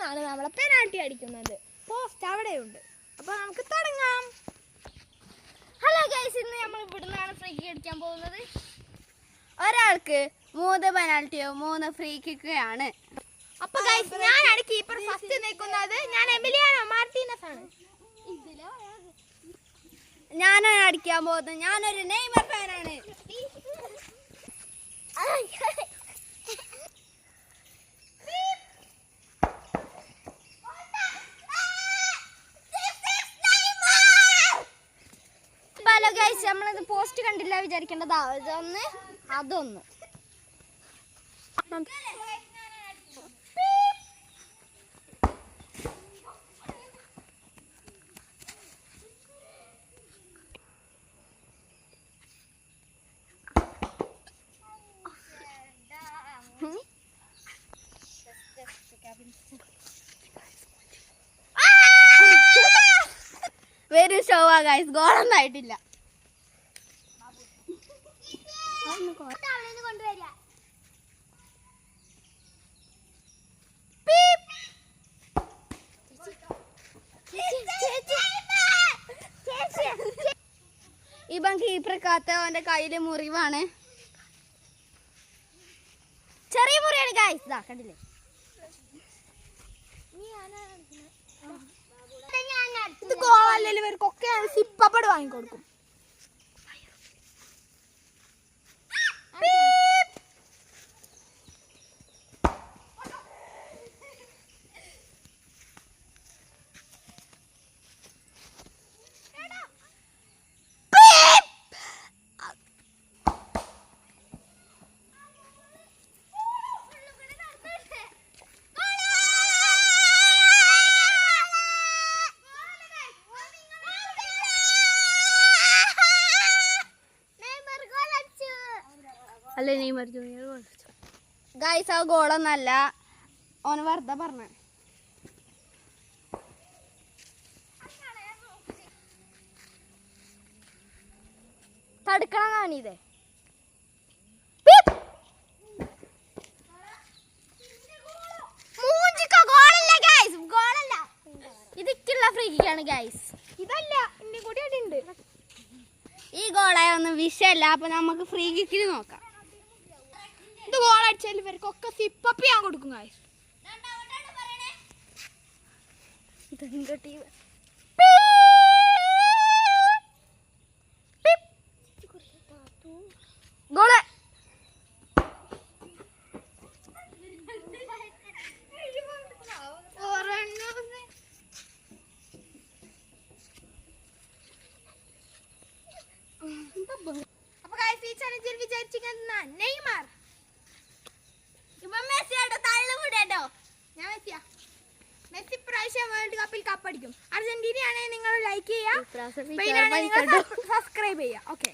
നിന്നാണ് നമ്മളെ പെനാൽറ്റി അടിക്കുന്നത്. പോസ്റ്റ് അവിടെയുണ്ട്. അപ്പോൾ നമുക്ക് തുടങ്ങാം. ഹലോ ഗൈസ്, ഇന്ന് നമ്മൾ ഇവിടുന്നാണ് ഫ്രീ കിക്ക് അടിക്കാൻ പോകുന്നത്. ഒരാൾക്ക് 3 പെനാൽറ്റിയോ 3 ഫ്രീ കിക്കാണ്. അപ്പോൾ ഗൈസ്, ഞാനാണ് കീപ്പർ ഫസ്റ്റ് നിൽക്കുന്നത്. ഞാൻ എമിലിയാനോ മാർട്ടീനസ് ആണ്. ഞാനാണ് അടിക്കാൻ പോകുന്നത്. ഞാനൊരു നെയ്മർ ഫാനാണ്. ഹലോ ഗൈസ്, നമ്മളിത് പോസ്റ്റ് കണ്ടില്ല വിചാരിക്കേണ്ടത്. അതൊന്ന് വെരി ഷോവാ ഗൈസ്, ഗോളൊന്നും ആയിട്ടില്ല. ഇവൻ കീപ്പറക്കാത്ത അവന്റെ കയ്യില് മുറിവാണ്. ചെറിയ മുറിയാണ് ഗൈസ്, ഇതാ കണ്ടില്ലേ. ഇത് ഗോളല്ലേ, ഇവർക്കൊക്കെ സിപ്പപ്പട് വാങ്ങിക്കൊടുക്കും. അല്ലേ നെയ്മർ ജൂനിയർ ഗൈസ്, ആ ഗോളൊന്നല്ല, ഓന് വെറുതെ പറഞ്ഞ. തടുക്കണം കാണിതേ. ഇതിക്കുള്ള ഫ്രീ കിക്കാണ് ഗൈസ്. ഇതല്ല, ഇന്റെ കൂടി അടിയുണ്ട്. ഈ ഗോളായ ഒന്നും വിഷയല്ല. അപ്പൊ നമുക്ക് ഫ്രീ കിക്കിന് നോക്കാം. ഇത് ഗോൾ അടിച്ചാൽ ഇവർക്കൊക്കെ സിപ്പപ്പ് ഞാൻ കൊടുക്കും ഗൈസ്. ഗോള് അപ്പൊ ഗൈസ്, ഈ ചലഞ്ചിൽ വിചാരിച്ചിരിക്കുന്ന നെയ്മർ. ഇപ്പൊ മെസ്സിയുടെ തള്ളു കൂടെട്ടോ. ഞാൻ മെസ്സിയാ. മെസ്സി പ്രാവശ്യം വേൾഡ് കപ്പിൽ കപ്പടിക്കും. അർജന്റീനയാണെങ്കിൽ നിങ്ങൾ ലൈക്ക് ചെയ്യുക, സ്പെയിനാണെങ്കിൽ നിങ്ങൾ സബ്സ്ക്രൈബ് ചെയ്യുക. ഓക്കെ.